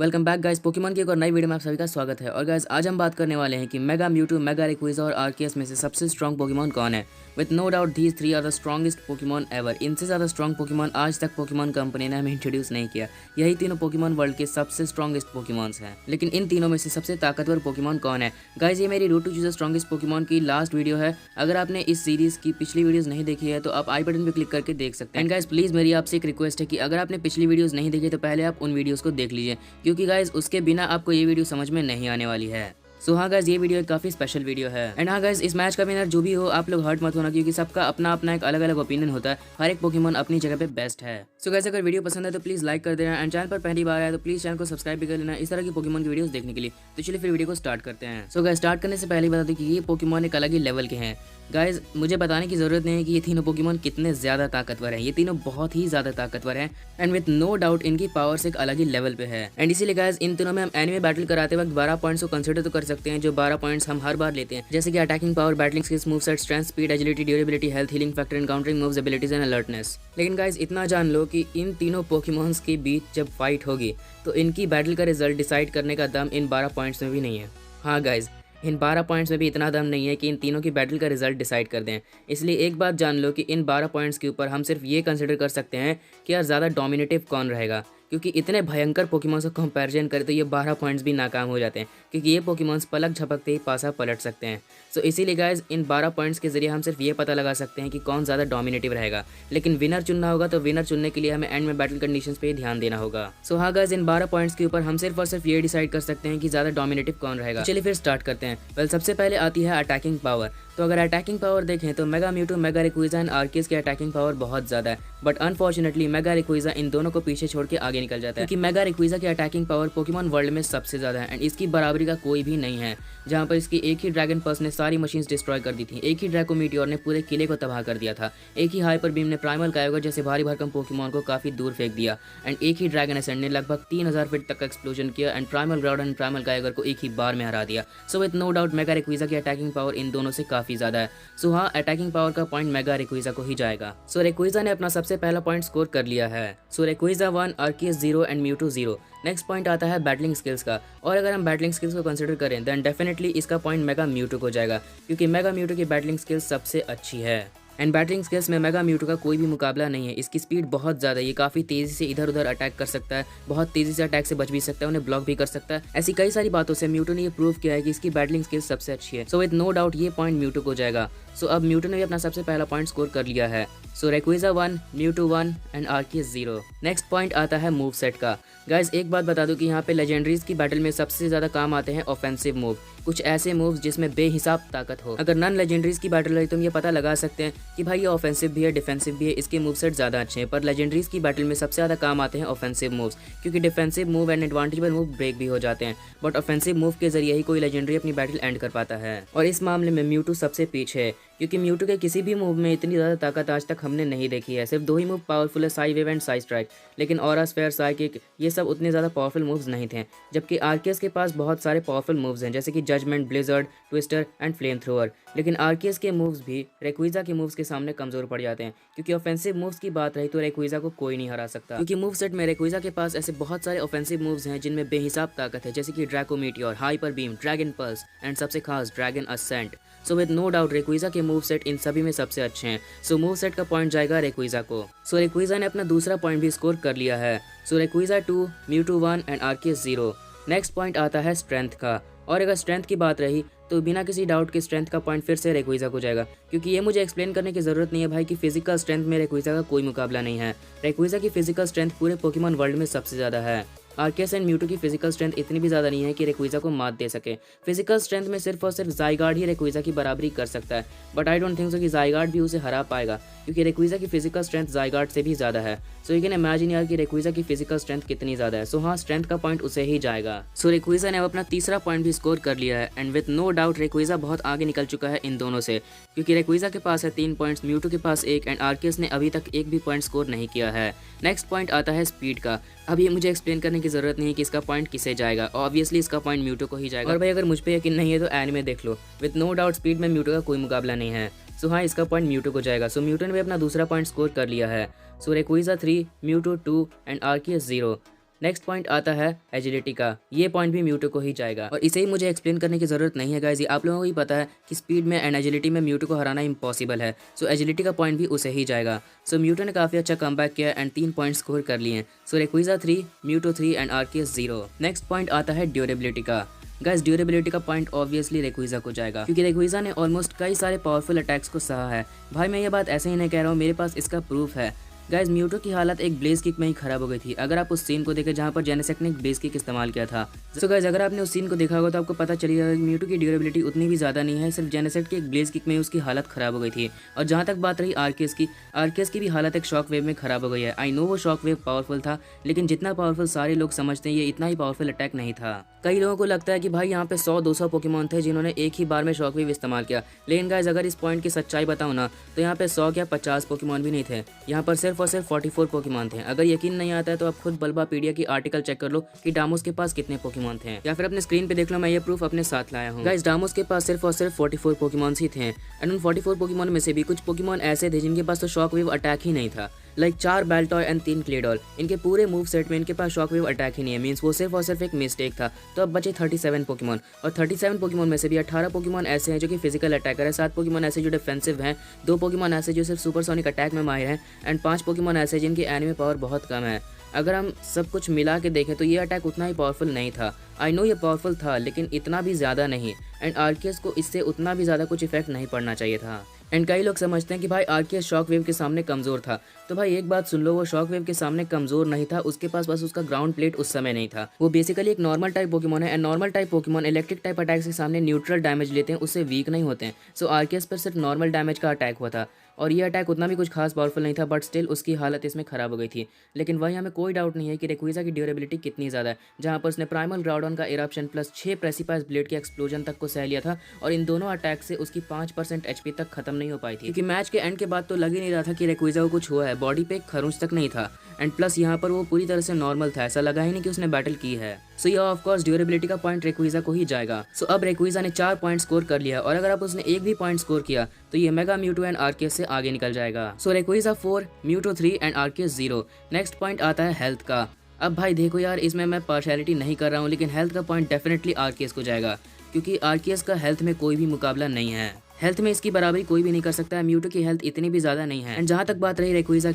Welcome back guys. Pokemon की एक और नई वीडियो में आप सभी का स्वागत है। और गाइस आज हम बात करने वाले हैं कि मेगा म्यूटू, मेगा रेक्विज़ा और आर्कियस में से सबसे स्ट्रॉन्ग पोकेमॉन कौन है। With no doubt these three are the strongest Pokemon ever. इनसे ज़्यादा स्ट्रॉन्ग पोकेमॉन आज तक पोकेमॉन कंपनी ने हमें इंट्रोड्यूस नहीं किया। यही तीनों पोकेमॉन वर्ल्ड के सबसे स्ट्रॉन्गेस्ट पोकेमॉन्स हैं। लेकिन इन तीनों में से सबसे ताकतवर पोकेमॉन कौन है? गाइस ये मेरी route to choose the strongest Pokemon की लास्ट वीडियो है। अगर आपने इस सीरीज की पिछली वीडियोस नहीं देखी है तो आप आई बटन पर क्लिक करके देख सकते हैं। एंड गाइस प्लीज़ मेरी आपसे एक रिक्वेस्ट है कि अगर आपने पिछली वीडियोस नहीं देखी तो पहले आप उन वीडियोस को देख लीजिए, क्योंकि गाइस उसके बिना आपको ये वीडियो समझ में नहीं आने वाली है। सो हाँ गाइस ये वीडियो एक काफी स्पेशल वीडियो है। एंड हाँ गाइस इस मैच का विनर जो भी हो आप लोग हर्ट मत होना, क्योंकि सबका अपना अपना एक अलग अलग ओपिनियन होता है। हर एक पोकेमॉन अपनी जगह पे बेस्ट है। सो गाइस अगर वीडियो पसंद है तो प्लीज लाइक कर देना। एंड चैनल पर पहली बार आया तो प्लीज चैनल को सब्सक्राइब भी कर लेना इस तरह की पोकेमॉन की वीडियोस देखने के लिए। तो चलिए फिर वीडियो को स्टार्ट करते हैं। सो गाइस स्टार्ट करने से पहले बता दूं कि ये पोकेमॉन एक अलग ही लेवल के हैं। गाइज मुझे बताने की जरूरत नहीं है कि ये तीनों पोकेमॉन कितने ज्यादा ताकतवर हैं। ये तीनों बहुत ही ज्यादा ताकतवर हैं एंड विद नो डाउट इनकी पावर्स एक अलग ही लेवल पे है। एंड इसीलिए गाइज इन तीनों में हम एनिमे बैटल कराते वक्त 12 पॉइंट्स को कंसीडर तो कर सकते हैं, जो 12 पॉइंट्स हम हर बार लेते हैं, जैसे कि attacking power, battling skills, move set, strength, speed, agility, durability, health, healing factor, encountering moves, abilities and alertness. लेकिन गाइज इतना जान लो कि इन तीनों पोकेमॉन्स के बीच जब फाइट होगी तो इनकी बैटल का रिजल्ट डिसाइड करने का दम इन 12 पॉइंट्स में भी नहीं है। हाँ गाइज इन 12 पॉइंट्स में भी इतना दम नहीं है कि इन तीनों की बैटल का रिजल्ट डिसाइड कर दें। इसलिए एक बात जान लो कि इन 12 पॉइंट्स के ऊपर हम सिर्फ ये कंसिडर कर सकते हैं कि यार ज़्यादा डोमिनेटिव कौन रहेगा, क्योंकि इतने भयंकर पोकेमॉन से कंपैरिजन करें तो ये 12 पॉइंट्स भी नाकाम हो जाते हैं, क्योंकि ये पोकेमॉन्स पलक झपकते ही पासा पलट सकते हैं। सो इसीलिए गाइज इन 12 पॉइंट्स के जरिए हम सिर्फ ये पता लगा सकते हैं कि कौन ज़्यादा डोमिनेटिव रहेगा। लेकिन विनर चुनना होगा तो विनर चुनने के लिए हमें एंड में बैटल कंडीशंस पे ही ध्यान देना होगा। सो हाँ गाइज इन 12 पॉइंट्स के ऊपर हम सिर्फ और सिर्फ ये डिसाइड कर सकते हैं कि ज़्यादा डोमिनेटिव कौन रहेगा। तो चलिए फिर स्टार्ट करते हैं। वेल सबसे पहले आती है अटैकिंग पावर। तो अगर अटैकिंग पावर देखें तो mega Mewtwo, mega Rayquaza and Arceus की अटैकिंग पावर बहुत ज़्यादा है, बट अनफॉर्चुनेटली मेगा रेक्विज़ा इन दोनों को पीछे छोड़ के आगे निकल जाता है, क्योंकि मेगा रेक्विज़ा की अटैकिंग पावर पोकेमॉन वर्ल्ड में सबसे ज़्यादा है एंड इसकी बराबरी का कोई भी नहीं है। जहाँ पर इसकी एक ही ड्रैगन पर्स ने सारी मशीन्स डिस्ट्रॉय कर दी थी, एक ही ड्रैको मीटियोर ने पूरे किले को तबाह कर दिया था, एक ही हाइपर बीम ने प्राइमल कायोगा जैसे भारी भरकम पोकेमॉन को काफ़ी दूर फेंक दिया एंड एक ही ड्रैगन एसेंड ने लगभग 3000 फीट तक का एक्सप्लोजन किया and primal Groudon and primal Kyogre को एक ही बार में हरा दिया। So with no doubt mega Rayquaza की अटैकिंग पावर इन दोनों से काफ़ी ज़्यादा है। सो हाँ अटैकिंग पावर का पॉइंट मेगा रेक्विज़ा को ही जाएगा। सो रेक्विज़ा ने अपना सबसे पहला पॉइंट स्कोर कर लिया है। सो रेक्विज़ा 1, Arceus 0 and Mewtwo 0। Next point आता है बैटलिंग स्किल्स का, और अगर हम बैटलिंग स्किल्स को कंसीडर करें देन डेफिनेटली इसका पॉइंट मेगा म्यूटू को जाएगा, क्योंकि मेगा म्यूटू की बैटलिंग स्किल्स सबसे अच्छी है एंड बैटलिंग स्किल्स में मेगा म्यूटू का कोई भी मुकाबला नहीं है। इसकी स्पीड बहुत ज़्यादा है, ये काफ़ी तेज़ी से इधर उधर अटैक कर सकता है, बहुत तेज़ी से अटैक से बच भी सकता है, उन्हें ब्लॉक भी कर सकता है। ऐसी कई सारी बातों से म्यूटू ने ये प्रूव किया है कि इसकी बैटलिंग स्किल्स सबसे अच्छी है। सो विद नो डाउट ये पॉइंट म्यूटू को जाएगा। सो अब म्यूटू ने भी अपना सबसे पहला पॉइंट स्कोर कर लिया है। सो रेक्विज़ा 1, Mewtwo 1 and Arceus 0। Next point आता है मूव सेट का। गाइज एक बात बता दूं कि यहाँ पे लेजेंडरीज की बैटल में सबसे ज़्यादा काम आते हैं ऑफेंसिव मूव, कुछ ऐसे मूव्स जिसमें बेहिसाब ताकत हो। अगर नॉन लेजेंडरीज की बैटल रही तो हम ये पता लगा सकते हैं कि भाई ये ऑफेंसिव भी है, डिफेंसिव भी है, इसके मूव सेट ज़्यादा अच्छे हैं। पर लेजेंडरीज की बैटल में सबसे ज़्यादा काम आते हैं ऑफेंसिव मूव्स, क्योंकि defensive move and advantageable move break भी हो जाते हैं, बट ऑफेंसिव मूव के जरिए ही कोई लेजेंडरी अपनी बैटल एंड कर पाता है। और इस मामले में म्यूटू सबसे पीछे है, क्योंकि म्यूटू के किसी भी मूव में इतनी ज़्यादा ताकत आज तक हमने नहीं देखी है। सिर्फ 2 ही मूव पावरफुल है, Sai wave and Sai strike, लेकिन ऑरा स्फेयर, साइकिक ये सब उतने ज़्यादा पावरफुल मूव्स नहीं थे। जबकि आर्कियस के पास बहुत सारे पावरफुल मूव्स हैं, जैसे कि judgment, blizzard, twister and flame thrower. लेकिन आर्कियस के मूव्स भी रेक्विज़ा के मूव्स के सामने कमज़ोर पड़ जाते हैं, क्योंकि ऑफेंसिव मूव्स की बात रही तो रेक्विज़ा को कोई नहीं हरा सकता, क्योंकि मूव सेट में रेक्विज़ा के पास ऐसे बहुत सारे ऑफेंसिव मूव्स हैं जिनमें बेहिसाब ताकत है, जैसे कि Draco Meteor, hyper beam, dragon pulse and सबसे खास dragon ascent. So with no doubt Rayquaza के मूव सेट इन सभी में सबसे अच्छे हैं। सो मूव सेट का पॉइंट जाएगा रेक्विज़ा को। सो रेक्विज़ा ने अपना दूसरा पॉइंट भी स्कोर कर लिया है। सो रेक्विज़ा 2, Mewtwo 1 and Arceus 0। Next point आता है स्ट्रेंथ का, और अगर स्ट्रेंथ की बात रही तो बिना किसी डाउट के स्ट्रेंथ का पॉइंट फिर से रेक्विज़ा को जाएगा, क्योंकि ये मुझे एक्सप्लेन करने की ज़रूरत नहीं है भाई कि फिजिकल स्ट्रेंथ में रेक्विज़ा का कोई मुकाबला नहीं है। रेक्विज़ा की फिजिकल स्ट्रेंथ पूरे पोकेमॉन वर्ल्ड में सबसे ज़्यादा है। आर्कियस एंड म्यूटू की फिजिकल स्ट्रेंथ इतनी भी ज़्यादा नहीं है कि रेक्विज़ा को मात दे सके। फिजिकल स्ट्रेंथ में सिर्फ और सिर्फ ज़ाइगार्ड ही रेक्विज़ा की बराबरी कर सकता है, but I don't think so कि ज़ाइगार्ड भी उसे हरा पाएगा, क्योंकि रेक्विज़ा की फिजिकल स्ट्रेंथ ज़ाइगार्ड से भी ज़्यादा है। सो यू कैन इमेजिन यार कि रेक्विज़ा की फिजिकल स्ट्रेंथ कितनी ज़्यादा है। सो हाँ स्ट्रेंथ का पॉइंट उसे ही जाएगा। सो रेक्विज़ा ने अब अपना तीसरा पॉइंट भी स्कोर कर लिया है एंड विद नो डाउट रेक्विज़ा बहुत आगे निकल चुका है इन दोनों से, क्योंकि रेक्विज़ा के पास है 3 पॉइंट्स, म्यूटू के पास 1 एंड आर्कियस ने अभी तक एक भी पॉइंट स्कोर नहीं किया है। नेक्स्ट पॉइंट आता है स्पीड का। अब ये मुझे एक्सप्लेन करने की ज़रूरत नहीं है कि इसका पॉइंट किसे जाएगा, ऑब्वियसली इसका पॉइंट म्यूटू को ही जाएगा। और भाई अगर मुझ पे यकीन नहीं है तो एनिमे देख लो, विद नो डाउट स्पीड में म्यूटू का कोई मुकाबला नहीं है। सो हाँ इसका पॉइंट म्यूटू को जाएगा। सो म्यूटू ने भी अपना दूसरा पॉइंट स्कोर कर लिया है। सो रेक्विज़ा 3, Mewtwo 2 and Arceus 0। Next point आता है एजिलिटी का। ये पॉइंट भी म्यूटो को ही जाएगा और इसे ही मुझे एक्सप्लेन करने की जरूरत नहीं है गाइस, ये आप लोगों को ही पता है कि स्पीड में एंड एजिलिटी में म्यूटो को हराना इम्पॉसिबल है। सो एजिलिटी का पॉइंट भी उसे ही जाएगा। सो म्यूटो ने काफी अच्छा कमबैक किया एंड 3 पॉइंट स्कोर कर लिए। सो रेक्विजा 3, म्यूटो 3 एंड आर्कियस 0। नेक्स्ट पॉइंट आता है ड्यूरेबिलिटी का। गाइस ड्यूरेबिलिटी का पॉइंट ऑब्वियसली रेक्विजा को जाएगा क्योंकि रेक्विजा ने ऑलमोस्ट कई सारे पावरफुल अटैक्स को सहा है। भाई मैं ये बात ऐसे ही नहीं कह रहा हूँ, मेरे पास इसका प्रूफ है। गाइस म्यूटो की हालत एक ब्लेज किक में ही खराब हो गई थी। अगर आप उस सीन को देखें जहाँ पर जेनेसेक ने एक ब्लेज किक इस्तेमाल किया था। सो गाइस अगर आपने उस सीन को देखा होगा तो आपको पता चली जाएगा कि म्यूटो की ड्यूरेबिलिटी उतनी भी ज़्यादा नहीं है, सिर्फ जेनेसेक की एक ब्लेज किक में उसकी हालत खराब हो गई थी। और जहाँ तक बात रही आर्कियस की भी हालत एक शॉक वेव में खराब हो गई है। आई नो वो शॉक वेव पावरफुल था, लेकिन जितना पावरफुल सारे लोग समझते हैं ये इतना ही पावरफुल अटैक नहीं था। कई लोगों को लगता है कि भाई यहाँ पे 100-200 पोकेमॉन थे जिन्होंने एक ही बार में शॉक वेव इस्तेमाल किया, लेकिन गाइस अगर इस पॉइंट की सच्चाई बताऊँ ना तो यहाँ पे 100 या 50 पोकेमॉन भी नहीं थे, यहाँ पर सिर्फ और सिर्फ 44 पोकेमॉन थे। अगर यकीन नहीं आता है तो आप खुद बल्बापीडिया की आर्टिकल चेक कर लो कि डामोस के पास कितने पोकेमॉन थे, या फिर अपने स्क्रीन पे देख लो, मैं ये प्रूफ अपने साथ लाया हूँ। गाइस डामोस के पास सिर्फ और सिर्फ 44 पोकेमॉन ही थे एंड उन 44 पोकेमॉन में से भी कुछ पोकेमॉन ऐसे थे जिनके पास तो शॉक वेव अटैक ही नहीं था। लाइक 4 बेल्टॉय एंड 3 क्लेडॉल, इनके पूरे मूव सेट में इनके पास शॉक वेव अटैक ही नहीं है, मींस वो सिर्फ और सिर्फ एक मिस्टेक था। तो अब बचे 37 पोकेमॉन और 37 पोकेमॉन में से भी 18 पोकेमॉन ऐसे हैं जो कि फिजिकल अटैकर है, 7 पोकेमॉन ऐसे जो डिफेंसिव हैं, 2 पोकेमॉन ऐसे जो सिर्फ सुपरसोनिक अटैक में माहिर हैं एंड 5 पोकेमॉन ऐसे जिनकी एनिमे पावर बहुत कम है। अगर हम सब कुछ मिला के देखें तो ये अटैक उतना ही पावरफुल नहीं था। आई नो ये पावरफुल था लेकिन इतना भी ज़्यादा नहीं एंड आर्कियस को इससे उतना भी ज़्यादा कुछ इफेक्ट नहीं पड़ना चाहिए था। एंड कई लोग समझते हैं कि भाई आर्कियस शॉक वेव के सामने कमज़ोर था, तो भाई एक बात सुन लो, वो शॉक वेव के सामने कमज़ोर नहीं था, उसके पास बस उसका ग्राउंड प्लेट उस समय नहीं था। वो बेसिकली एक नॉर्मल टाइप पोकेमॉन है and normal type Pokemon electric type attacks के सामने न्यूट्रल डैमेज लेते हैं, उससे वीक नहीं होते हैं। सो आर्कियस पर सिर्फ नॉर्मल डैमेज का अटैक हुआ था और ये अटैक उतना भी कुछ खास पावरफुल नहीं था, बट स्टिल उसकी हालत इसमें खराब हो गई थी। लेकिन वही हमें कोई डाउट नहीं है कि रेक्विजा की ड्यूरेबिलिटी कितनी ज़्यादा है, जहाँ पर उसने प्राइमल ग्राउडन का इरप्शन प्लस 6 प्रेसिपाइस ब्लेड के एक्सप्लोजन तक को सह लिया था और इन दोनों अटैक से उसकी 5% एचपी तक खत्म नहीं हो पाई थी, क्योंकि मैच के एंड के बाद तो लग ही नहीं रहा था कि रेक्विजा को कुछ हुआ है, बॉडी पे एक खरोंच तक नहीं था एंड प्लस यहाँ पर वो पूरी तरह से नॉर्मल था, ऐसा लगा ही नहीं कि उसने बैटल की है। सो ये ऑफ कोर्स ड्यूरेबिलिटी का पॉइंट रेक्विजा को ही जाएगा। सो अब रेक्विजा ने 4 पॉइंट स्कोर कर लिया और अगर आप उसने एक भी पॉइंट स्कोर किया तो ये मेगा म्यूटो एंड आर्कियस से आगे निकल जाएगा। सो रेक्विजा 4, म्यूटो 3 एंड आर्कियस 0। नेक्स्ट पॉइंट आता है हेल्थ का। अब भाई देखो यार, इसमें मैं पार्शियलिटी नहीं कर रहा हूँ, लेकिन हेल्थ का पॉइंट डेफिनेटली आर्कियस को जाएगा क्योंकि आर्कियस का हेल्थ में कोई भी मुकाबला नहीं है। हेल्थ में इसकी बराबरी कोई भी नहीं कर सकता है। म्यूटो की हेल्थ इतनी भी ज़्यादा नहीं है एंड जहाँ तक बात रही रेक्विजा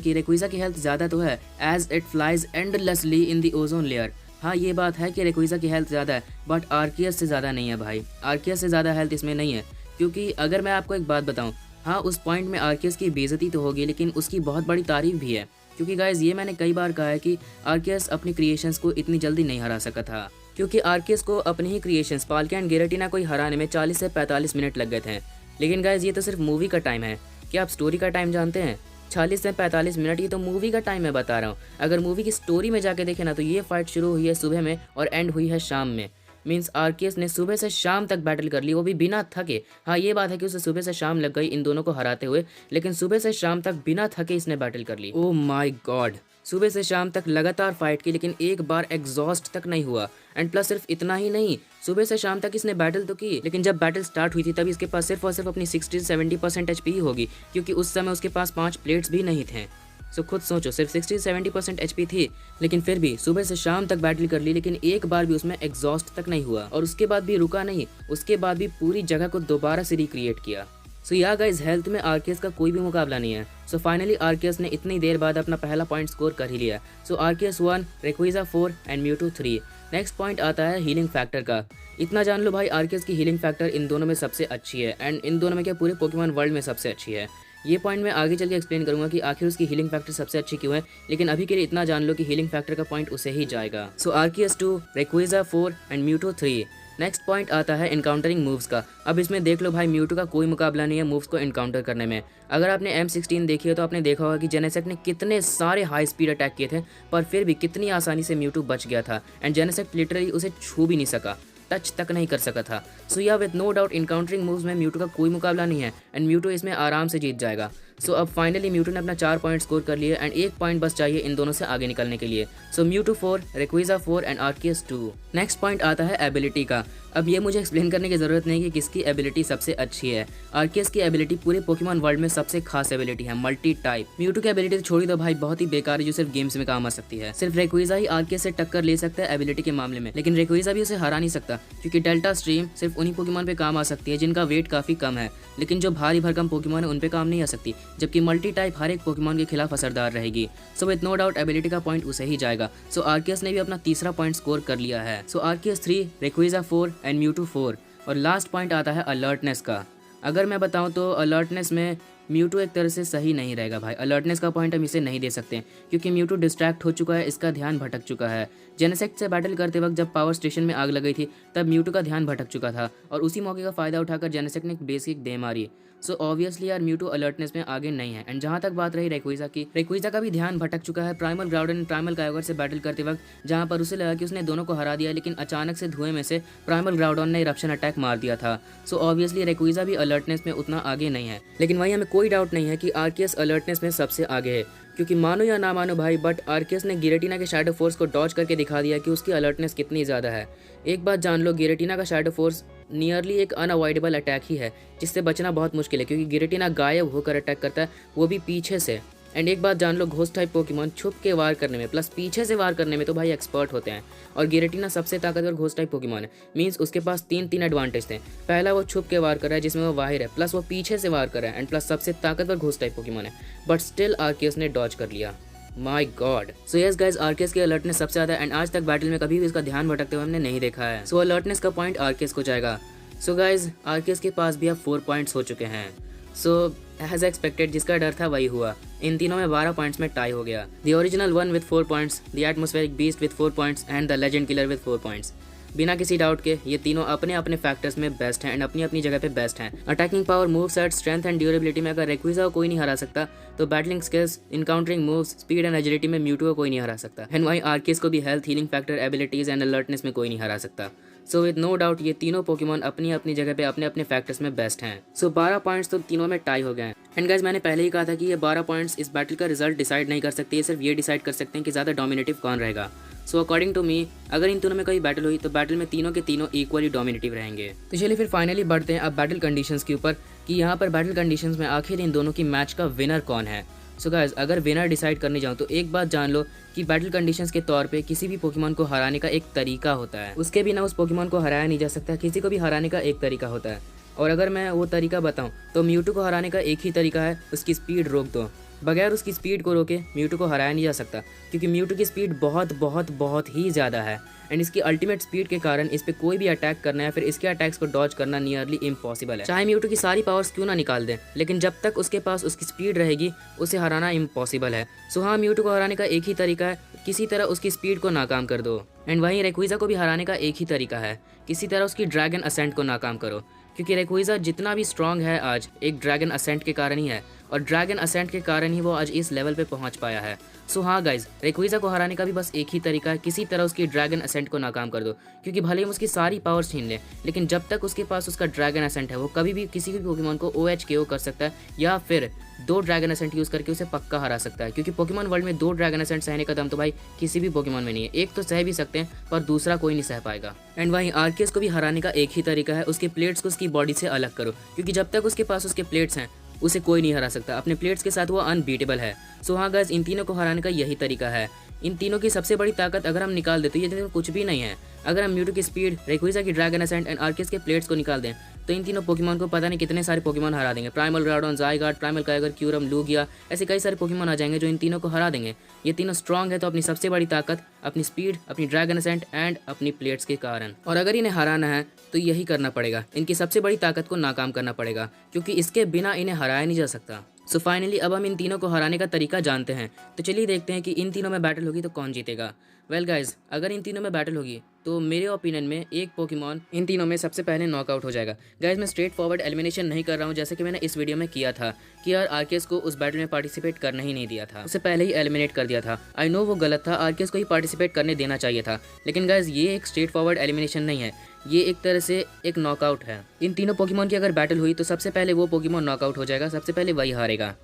की हेल्थ ज़्यादा तो है as it flies endlessly in the ozone layer. हाँ ये बात है कि रेक्विजा की हेल्थ ज़्यादा है बट आर्कियस से ज़्यादा नहीं है भाई, आर्कियस से ज़्यादा हेल्थ इसमें नहीं है। क्योंकि अगर मैं आपको एक बात बताऊँ, हाँ उस पॉइंट में आर्कियस की बेइज्जती तो होगी लेकिन उसकी बहुत बड़ी तारीफ भी है, क्योंकि गाइज ये मैंने कई बार कहा है कि आर्कियस अपनी क्रिएशंस को इतनी जल्दी नहीं हरा सका था, क्योंकि आर्कियस को अपनी ही क्रिएशंस पाल्किया एंड गिरेटिना को ही हराने में 40 से 45 मिनट लग गए थे। लेकिन गाइज ये तो सिर्फ मूवी का टाइम है, क्या आप स्टोरी का टाइम जानते हैं? 40 से 45 मिनट, ये तो मूवी का टाइम मैं बता रहा हूँ। अगर मूवी की स्टोरी में जाके देखें ना तो ये फाइट शुरू हुई है सुबह में और एंड हुई है शाम में। मीन्स आर्कियस ने सुबह से शाम तक बैटल कर ली, वो भी बिना थके। हाँ ये बात है कि उसे सुबह से शाम लग गई इन दोनों को हराते हुए, लेकिन सुबह से शाम तक बिना थके इसने बैटल कर ली। ओह माय गॉड, सुबह से शाम तक लगातार फाइट की लेकिन एक बार एग्जॉस्ट तक नहीं हुआ। एंड प्लस सिर्फ इतना ही नहीं, सुबह से शाम तक इसने बैटल तो की, लेकिन जब बैटल स्टार्ट हुई थी तब इसके पास सिर्फ और सिर्फ अपनी 60-70% एचपी ही होगी, क्योंकि उस समय उसके पास 5 प्लेट्स भी नहीं थे। सो खुद सोचो, सिर्फ 60-70% एचपी थी, लेकिन फिर भी सुबह से शाम तक बैटल कर ली, लेकिन एक बार भी उसमें एग्जॉस्ट तक नहीं हुआ। और उसके बाद भी रुका नहीं, उसके बाद भी पूरी जगह को दोबारा से रिक्रिएट किया। सो या गाइस, हेल्थ में आर्कियस का कोई भी मुकाबला नहीं है। सो फाइनली आर्कियस ने इतनी देर बाद अपना पहला पॉइंट स्कोर कर ही लिया। सो आर्कियस 1, रेक्विजा 4 एंड म्यूटो 3। नेक्स्ट पॉइंट आता है हीलिंग फैक्टर का। इतना जान लो भाई, आर्कियस की हीलिंग फैक्टर इन दोनों में सबसे अच्छी है एंड इन दोनों में क्या पूरे पोकेमॉन वर्ल्ड में सबसे अच्छी है। ये पॉइंट मैं आगे चल के एक्सप्लेन करूंगा कि आखिर उसकी हीलिंग फैक्टर सबसे अच्छी क्यों है, लेकिन अभी के लिए इतना जान लो कि हीलिंग फैक्टर का पॉइंट उसे ही जाएगा। सो आर्कियस 2, रेक्विजा 4 एंड म्यूटो 3। नेक्स्ट पॉइंट आता है इनकाउंटरिंग मूव्स का। अब इसमें देख लो भाई, म्यूटो का कोई मुकाबला नहीं है मूव्स को इनकाउंटर करने में। अगर आपने M16 देखी है तो आपने देखा होगा कि जेनेसेक ने कितने सारे हाई स्पीड अटैक किए थे, पर फिर भी कितनी आसानी से म्यूटो बच गया था एंड जेनेसेक लिटरली उसे छू भी नहीं सका, टच तक नहीं कर सका था। So yeah with no doubt encountering moves में म्यूटो का कोई मुकाबला नहीं है एंड म्यूटो इसमें आराम से जीत जाएगा। सो अब फाइनली म्यूटू ने अपना 4 पॉइंट स्कोर कर लिए एंड 1 पॉइंट बस चाहिए इन दोनों से आगे निकलने के लिए। So Mewtwo 4, Rayquaza 4 and Arceus 2। Next point आता है एबिलिटी का। अब ये मुझे एक्सप्लेन करने की जरूरत नहीं कि किसकी एबिलिटी सबसे अच्छी है। आर्कियस की एबिलिटी पूरे पोकेमॉन वर्ल्ड में सबसे खास एबिलिटी है, मल्टी टाइप। म्यूटू की एबिलिटी तो छोड़ ही दो भाई, बहुत ही बेकार है जो सिर्फ गेम्स में काम आ सकती है। सिर्फ रेक्विजा ही आर्कियस से टक्कर ले सकता है एबिलिटी के मामले में, लेकिन रेक्विजा भी उसे हरा नहीं सकता क्योंकि डेल्टा स्ट्रीम सिर्फ उन्हीं पोकेमॉन पे काम आ सकती है जिनका वेट काफी कम है, लेकिन जो भारी भरकम पोकेमॉन है उन पे काम नहीं आ सकती, जबकि मल्टी टाइप हर एक पोकेमॉन के खिलाफ असरदार रहेगी। So with no doubt ability का पॉइंट उसे ही जाएगा। सो आर्कियस ने भी अपना तीसरा पॉइंट स्कोर कर लिया है। सो आर्कियस 3, रेक्विजा 4 एंड म्यूटू 4। और लास्ट पॉइंट आता है अलर्टनेस का। अगर मैं बताऊं तो अलर्टनेस में म्यूटू एक तरह से सही नहीं रहेगा भाई। अलर्टनेस का पॉइंट हम इसे नहीं दे सकते क्योंकि म्यूटू डिस्ट्रैक्ट हो चुका है, इसका ध्यान भटक चुका है। जेनेसेक्ट से बैटल करते वक्त जब पावर स्टेशन में आग लग गई थी तब म्यूटू का ध्यान भटक चुका था और उसी मौके का फायदा उठाकर जेनेसेक्ट ने एक बेसिक दे मारी। सो ऑब्वियसली यार म्यूटू अलर्टनेस में आगे नहीं है। एंड जहाँ तक बात रही रेक्विजा की, रेक्विजा का भी ध्यान भटक चुका है प्राइमल ग्राउडन एंड प्राइमल कायोगर से बैटल करते वक्त, जहाँ पर उसे लगा कि उसने दोनों को हरा दिया, लेकिन अचानक से धुएं में से प्राइमल ग्राउडन ने इरप्शन अटैक मार दिया था। सो ऑब्वियसली रेक्विजा भी अलर्टनेस में उतना आगे नहीं है, लेकिन वहीं हमें कोई डाउट नहीं है कि आर्कियस अलर्टनेस में सबसे आगे है। क्योंकि मानो या ना मानो भाई, बट आर्कियस ने गिरेटिना के शैडो फोर्स को डॉज करके दिखा दिया कि उसकी अलर्टनेस कितनी ज़्यादा है। एक बात जान लो, गिरेटिना का शैडो फोर्स नियरली एक अनअवॉइडेबल अटैक ही है जिससे बचना बहुत मुश्किल है, क्योंकि गिरेटिना गायब होकर अटैक करता है, वो भी पीछे से। एंड एक बात जान लो, घोस्ट टाइप पोकेमॉन छुप के वार करने में प्लस पीछे से वार करने में तो भाई एक्सपर्ट होते हैं, और गिरेटिना सबसे ताकतवर घोस्ट टाइप पोकेमॉन है। मींस उसके पास तीन एडवांटेज थे। पहला, वो छुप के वार कर रहा है जिसमें वो माहिर है, प्लस वो पीछे से वार कर रहा है, एंड प्लस सबसे ताकतवर घोस्ट टाइप पोकेमॉन है। बट स्टिल आर्कियस ने डॉज कर लिया। My God. So yes guys, Arceus की अलर्टनेस सबसे ज़्यादा एंड आज तक बैटल में कभी भी इसका ध्यान भटकते हुए हमने नहीं देखा है। सो अलर्टनेस का पॉइंट आर्कियस को जाएगा। सो गाइज, आर्कियस के पास भी अब 4 पॉइंट्स हो चुके हैं। सो एज एक्सपेक्टेड जिसका डर था वही हुआ। इन तीनों में 12 पॉइंट्स में टाई हो गया। The original 1 with 4 points, the atmospheric beast with 4 points and the legend killer with 4 points. बिना किसी डाउट के ये तीनों अपने अपने फैक्टर्स में बेस्ट हैं एंड अपनी अपनी जगह पे बेस्ट हैं। Attacking power, move set, strength and durability में अगर रेक्विजा को कोई नहीं हरा सकता, तो battling skills, encountering moves, speed and agility में म्यूटू को कोई नहीं हरा सकता। एंड वहीं आर्कियस को भी health, healing factor, abilities and alertness में कोई नहीं हरा सकता। सो विद नो डाउट ये तीनों पोकेमॉन अपनी अपनी जगह पे अपने अपने फैक्टर्स में बेस्ट हैं। सो 12 पॉइंट्स तो तीनों में टाई हो गए हैं। एंड गाइस, मैंने पहले ही कहा था कि ये 12 पॉइंट्स इस बैटल का रिजल्ट डिसाइड नहीं कर सकते, ये सिर्फ ये डिसाइड कर सकते हैं कि ज़्यादा डोमिनेटिव कौन रहेगा। सो अकॉर्डिंग टू मी, अगर इन तीनों में कोई बैटल हुई तो बैटल में तीनों के तीनों इक्वली डोमिनेटिव रहेंगे। तो चलिए फिर फाइनली बढ़ते हैं अब बैटल कंडीशंस के ऊपर कि यहाँ पर बैटल कंडीशंस में आखिर इन दोनों की मैच का विनर कौन है। सो गाइस, अगर विनर डिसाइड करने जाऊँ तो एक बात जान लो कि बैटल कंडीशंस के तौर पे किसी भी पोकेमॉन को हराने का एक तरीका होता है, उसके बिना उस पोकेमॉन को हराया नहीं जा सकता। किसी को भी हराने का एक तरीका होता है, और अगर मैं वो तरीका बताऊं तो म्यूटू को हराने का एक ही तरीका है, उसकी स्पीड रोक दो। बगैर उसकी स्पीड को रोके म्यूटू को हराया नहीं जा सकता, क्योंकि म्यूटू की स्पीड बहुत बहुत बहुत ही ज़्यादा है एंड इसकी अल्टीमेट स्पीड के कारण इस पे कोई भी अटैक करना है फिर इसके अटैक्स को डॉज करना नियरली इम्पॉसिबल है। चाहे म्यूटू की सारी पावर्स क्यों ना निकाल दें, लेकिन जब तक उसके पास उसकी स्पीड रहेगी उसे हराना इम्पॉसिबल है। सो हाँ, म्यूटू को हराने का एक ही तरीका है, किसी तरह उसकी स्पीड को नाकाम कर दो। एंड वहीं रेक्विजा को भी हराने का एक ही तरीका है, किसी तरह उसकी ड्रैगन असेंट को नाकाम करो, क्योंकि रेक्विजा जितना भी स्ट्रांग है आज एक ड्रैगन असेंट के कारण ही है, और ड्रैगन असेंट के कारण ही वो आज इस लेवल पे पहुंच पाया है। सो हाँ गाइज, रेक्विजा को हराने का भी बस एक ही तरीका है, किसी तरह उसकी ड्रैगन असेंट को नाकाम कर दो, क्योंकि भले ही उसकी सारी पावर्स छीन ले, लेकिन जब तक उसके पास उसका ड्रैगन असेंट है वो कभी भी किसी भी पोकेमॉन को OHKO कर सकता है, या फिर 2 ड्रैगन असेंट यूज़ करके उसे पक्का हरा सकता है। क्योंकि पोकेमॉन वर्ल्ड में 2 ड्रैगन असेंट सहने का दम तो भाई किसी भी पोकेमॉन में नहीं है। एक तो सह भी सकते हैं पर दूसरा कोई नहीं सह पाएगा। एंड वहीं आर्कियस को भी हराने का एक ही तरीका है, उसके प्लेट्स को उसकी बॉडी से अलग करो, क्योंकि जब तक उसके पास उसके प्लेट्स हैं उसे कोई नहीं हरा सकता। अपने प्लेट्स के साथ वो अनबीटेबल है। सो हाँ गाइस, इन तीनों को हराने का यही तरीका है। इन तीनों की सबसे बड़ी ताकत अगर हम निकाल दें तो ये कुछ भी नहीं है। अगर हम म्यूटू की स्पीड, रेक्विजा की ड्रैगन असेंट एंड आर्कियस के प्लेट्स को निकाल दें तो इन तीनों पोकेमॉन को पता नहीं कितने सारे पोकेमॉन हरा देंगे। Primal Groudon, ज़ाइगार्ड, primal Kiger, क्यूरम, Lugia, ऐसे कई सारे पोकेमॉन आ जाएंगे जो इन तीनों को हरा देंगे। ये तीनों स्ट्रांग है तो अपनी सबसे बड़ी ताकत अपनी स्पीड, अपनी ड्रैगन असेंट एंड अपनी प्लेट्स के कारण। और अगर इन्हें हराना है तो यही करना पड़ेगा, इनकी सबसे बड़ी ताकत को नाकाम करना पड़ेगा, क्योंकि इसके बिना इन्हें हराया नहीं जा सकता। सो फाइनली अब हम इन तीनों को हराने का तरीका जानते हैं, तो चलिए देखते हैं कि इन तीनों में बैटल होगी तो कौन जीतेगा। वेल गाइज, अगर इन तीनों में बैटल होगी तो मेरे ओपिनियन में एक पोकेमॉन इन तीनों में सबसे पहले नॉकआउट हो जाएगा। गाइज, मैं स्ट्रेट फॉरवर्ड एलिमिनेशन नहीं कर रहा हूँ, जैसे कि मैंने इस वीडियो में किया था कि यार आर्कियस को उस बैटल में पार्टिसिपेट करने ही नहीं दिया था, उसे पहले ही एलिमिनेट कर दिया था। आई नो वो गलत था, आर्कियस को ही पार्टिसिपेट करने देना चाहिए था, लेकिन गाइज ये एक स्ट्रेट फॉरवर्ड एलिमिनेशन नहीं है, ये एक तरह से एक नॉकआउट है। इन तीनों पोकेमॉन की अगर बैटल हुई तो सबसे पहले वो पोकेमॉन नॉकआउट हो जाएगा, सबसे पहले वही हारेगा।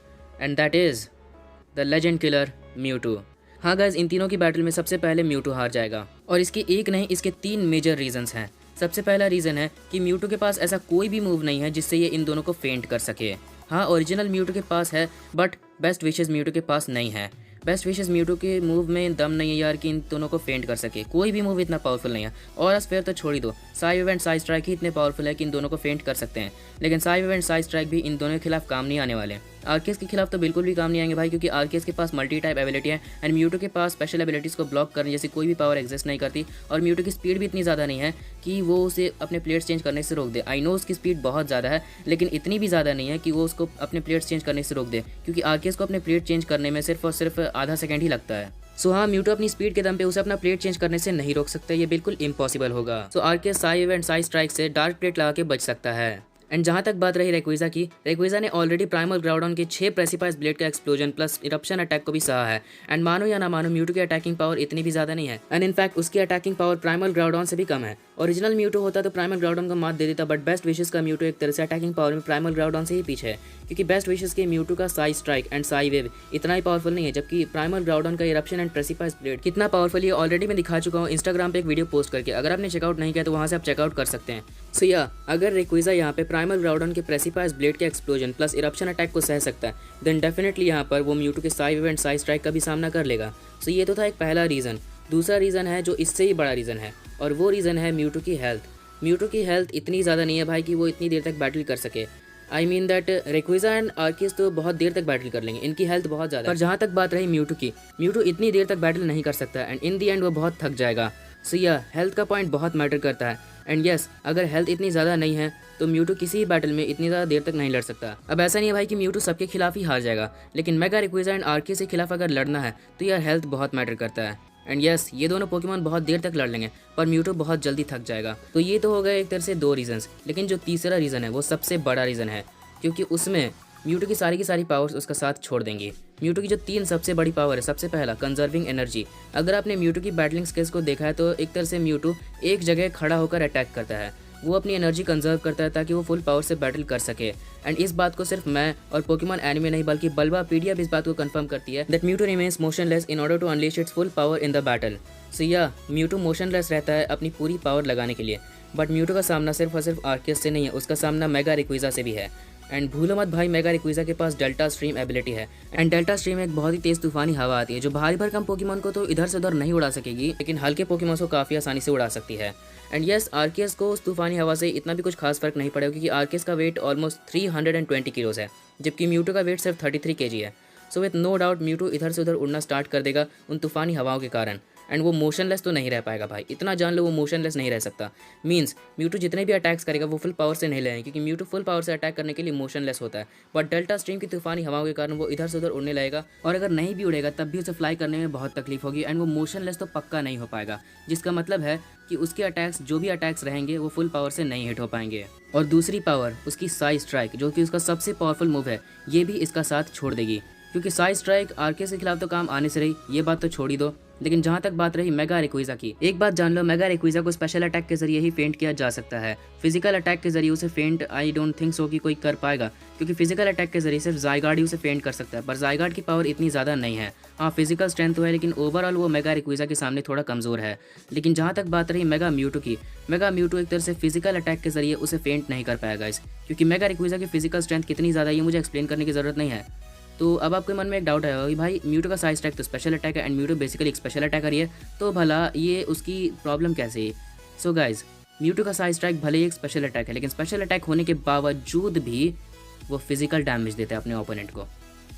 And that is the legend killer Mewtwo. हाँ गाइस, इन तीनों की बैटल में सबसे पहले म्यूटू हार जाएगा, और इसके एक नहीं, इसके 3 मेजर रीजंस हैं। सबसे पहला रीज़न है कि म्यूटू के पास ऐसा कोई भी मूव नहीं है जिससे ये इन दोनों को फेंट कर सके। हाँ, ओरिजिनल म्यूटू के पास है, बट बेस्ट विशेस म्यूटू के पास नहीं है। बेस्ट विशेस म्यूटू के मूव में दम नहीं है यार कि इन दोनों को फेंट कर सके। कोई भी मूव इतना पावरफुल नहीं है। और स्फेयर तो छोड़ ही दो, psywave and psystrike ही इतने पावरफुल है कि इन दोनों को फेंट कर सकते हैं। लेकिन Sai wave and Sai strike भी इन दोनों के खिलाफ काम नहीं आने वाले। आर्केस के खिलाफ तो बिल्कुल भी काम नहीं आएंगे भाई, क्योंकि आर्केस के पास मल्टी टाइप एबिलिटी है एंड म्यूटू के पास स्पेशल एबिलिटीज़ को ब्लॉक करने जैसी कोई भी पावर एग्जिस्ट नहीं करती। और म्यूटू की स्पीड भी इतनी ज़्यादा नहीं है कि वो उसे अपने प्लेट्स चेंज करने से रोक दे। आई नो उसकी स्पीड बहुत ज़्यादा है, लेकिन इतनी भी ज़्यादा नहीं है कि वो उसको अपने प्लेट्स चेंज करने से रोक दे, क्योंकि आर्केस को अपने प्लेट चेंज करने में सिर्फ और सिर्फ आधा सेकेंड ही लगता है। सो हाँ, म्यूटू अपनी स्पीड के दम पे उसे अपना प्लेट चेंज करने से नहीं रोक सकता, ये बिल्कुल इम्पॉसिबल होगा। So Arceus psywave and psystrike से डार्क प्लेट लगा के बच सकता है। एंड जहाँ तक बात रही रेक्विज़ा की, रेक्विज़ा ने ऑलरेडी प्राइमल ग्राउडन के 6 प्रेसिपाइज ब्लेड का एक्सप्लोजन प्लस इरप्शन अटैक को भी सहा है। एंड मानो या ना मानो, म्यूटू की अटैकिंग पावर इतनी भी ज़्यादा नहीं है, एंड इनफैक्ट उसकी अटैकिंग पावर प्राइमल ग्राउडन से भी कम है। ओरिजिनल म्यूटू होता तो प्राइमल ग्राउडन को मात दे देता, बट बेस्ट विशेस का म्यूटू एक तरह से अटैकिंग पावर में प्राइमल ग्राउडन से ही पीछे है, क्योंकि बेस्ट विशेस के म्यूटू का Sai strike and Sai wave इतना ही पावरफुल नहीं है, जबकि प्राइमल ग्राउडन का इरप्शन एंड प्रेसिपाइज ब्लेड कितना पावरफुल है ऑलरेडी मैं दिखा चुका हूँ इंस्टाग्राम पे एक वीडियो पोस्ट करके। अगर आपने चेकआउट नहीं किया तो वहाँ से आप चेकआउट कर सकते हैं। सो या अगर रेक्विज़ा यहाँ पे प्राइमल ग्राउडन के प्रेसिपाइज ब्लेड के एक्सप्लोजन प्लस इरप्शन अटैक को सह सकता है, देन डेफिनेटली यहाँ पर वो म्यूटू के Sai wave and Sai strike का भी सामना कर लेगा। सो ये तो था एक पहला रीज़न। दूसरा रीज़न है जो इससे ही बड़ा रीज़न है, और वो रीज़न है म्यूटू की हेल्थ। म्यूटू की हेल्थ इतनी ज़्यादा नहीं है भाई कि वो इतनी देर तक बैटल कर सके। आई मीन दैट रेक्विज़ा एंड आर्किस तो बहुत देर तक बैटल कर लेंगे, इनकी हेल्थ बहुत ज़्यादा है। पर जहाँ तक बात रही म्यूटू की, म्यूटू इतनी देर तक बैटल नहीं कर सकता एंड इन दी एंड वो बहुत थक जाएगा। सो या हेल्थ का पॉइंट बहुत मैटर करता है। एंड यस, अगर हेल्थ इतनी ज़्यादा नहीं है तो म्यूटू किसी भी बैटल में इतनी ज़्यादा देर तक नहीं लड़ सकता। अब ऐसा नहीं है भाई कि म्यूटू सबके खिलाफ ही हार जाएगा, लेकिन मेगा रेक्विज़ा एंड आर्किस के खिलाफ अगर लड़ना है तो यार हेल्थ बहुत मैटर करता है। एंड यस, ये दोनों पोकेमॉन बहुत देर तक लड़ लेंगे, पर म्यूटू बहुत जल्दी थक जाएगा। तो ये तो हो गए एक तरह से 2 रीजंस, लेकिन जो तीसरा रीज़न है वो सबसे बड़ा रीज़न है, क्योंकि उसमें म्यूटू की सारी पावर्स उसका साथ छोड़ देंगी। म्यूटू की जो 3 सबसे बड़ी पावर है, सबसे पहला कंजर्विंग एनर्जी। अगर आपने म्यूटू की बैटलिंग स्किल्स को देखा है तो एक तरह से म्यूटू एक जगह खड़ा होकर अटैक करता है, वो अपनी एनर्जी कंजर्व करता है ताकि वो फुल पावर से बैटल कर सके। एंड इस बात को सिर्फ मैं और पोकेमॉन एनिमे नहीं बल्कि बल्बापीडिया भी इस बात को कंफर्म करती है that Mewtwo remains motionless in order to unleash its full power in the battle. So या म्यूटू मोशनलेस रहता है अपनी पूरी पावर लगाने के लिए, बट म्यूटू का सामना सिर्फ और सिर्फ आर्कियस से नहीं है, उसका सामना मेगा रेक्विज़ा से भी है। एंड भूलो मत भाई, मेगा रेक्विज़ा के पास डेल्टा स्ट्रीम एबिलिटी है, एंड डेल्टा स्ट्रीम एक बहुत ही तेज तूफानी हवा आती है जो भारी भरकम पोकेमॉन को तो इधर से उधर नहीं उड़ा सकेगी, लेकिन हल्के पोकेमॉन को काफ़ी आसानी से उड़ा सकती है। एंड यस, आर्कियस को उस तूफानी हवा से इतना भी कुछ खास फर्क नहीं पड़ेगा, क्योंकि आर्कियस का वेट ऑलमोस्ट 320 किलोज है, जबकि म्यूटू का वेट सिर्फ 33 kg है। So with no doubt Mewtwo इधर से उधर उड़ना स्टार्ट कर देगा उन तूफानी हवाओं के कारण, एंड वो मोशनलेस तो नहीं रह पाएगा भाई, इतना जान लो वो मोशनलेस नहीं रह सकता। मींस म्यूटू जितने भी अटैक्स करेगा वो फुल पावर से नहीं लेंगे, क्योंकि म्यूटू फुल पावर से अटैक करने के लिए मोशनलेस होता है, बट डेल्टा स्ट्रीम की तूफानी हवाओं के कारण वो इधर से उधर उड़ने लगेगा, और अगर नहीं भी उड़ेगा तब भी उसे फ्लाई करने में बहुत तकलीफ होगी, एंड वो मोशनलेस तो पक्का नहीं हो पाएगा, जिसका मतलब है कि उसके अटैक्स जो भी अटैक्स रहेंगे वो फुल पावर से नहीं हिट हो पाएंगे। और दूसरी पावर उसकी साई स्ट्राइक, जो कि उसका सबसे पावरफुल मूव है, ये भी इसका साथ छोड़ देगी, क्योंकि साई स्ट्राइक आर्कियस के खिलाफ तो काम आने से रही, ये बात तो छोड़ ही दो। लेकिन जहाँ तक बात रही मेगा रेक्विज़ा की, एक बात जान लो, मेगा रेक्विज़ा को स्पेशल अटैक के जरिए ही फेंट किया जा सकता है। फिजिकल अटैक के जरिए उसे फेंट आई डोंट थिंक सो कि कोई कर पाएगा, क्योंकि फिजिकल अटैक के जरिए सिर्फ ज़ाइगार्ड ही उसे फेंट कर सकता है, पर ज़ाइगार्ड की पावर इतनी ज़्यादा नहीं है। हाँ, फिजिकल स्ट्रेंथ तो है, लेकिन ओवरऑल वो मेगा रेक्विज़ा के सामने थोड़ा कमज़ोर है। लेकिन जहाँ तक बात रही मेगा म्यूटू की, मेगा म्यूटू एक तरह से फिजिकल अटैक के जरिए उसे फेंट नहीं कर पाएगा, क्योंकि मेगा रेक्विज़ा की फिजिकल स्ट्रेंथ कितनी ज़्यादा है ये मुझे एक्सप्लेन करने की ज़रूरत नहीं है। तो अब आपके मन में एक डाउट आएगा कि भाई म्यूटू का साई स्ट्राइक तो स्पेशल अटैक है एंड म्यूटू बेसिकली एक स्पेशल अटैकर ही है, तो भला ये उसकी प्रॉब्लम कैसे है? सो गाइज, म्यूटू का साई स्ट्राइक भले ही एक स्पेशल अटैक है, लेकिन स्पेशल अटैक होने के बावजूद भी वो फिजिकल डैमेज देता है अपने ओपोनेंट को।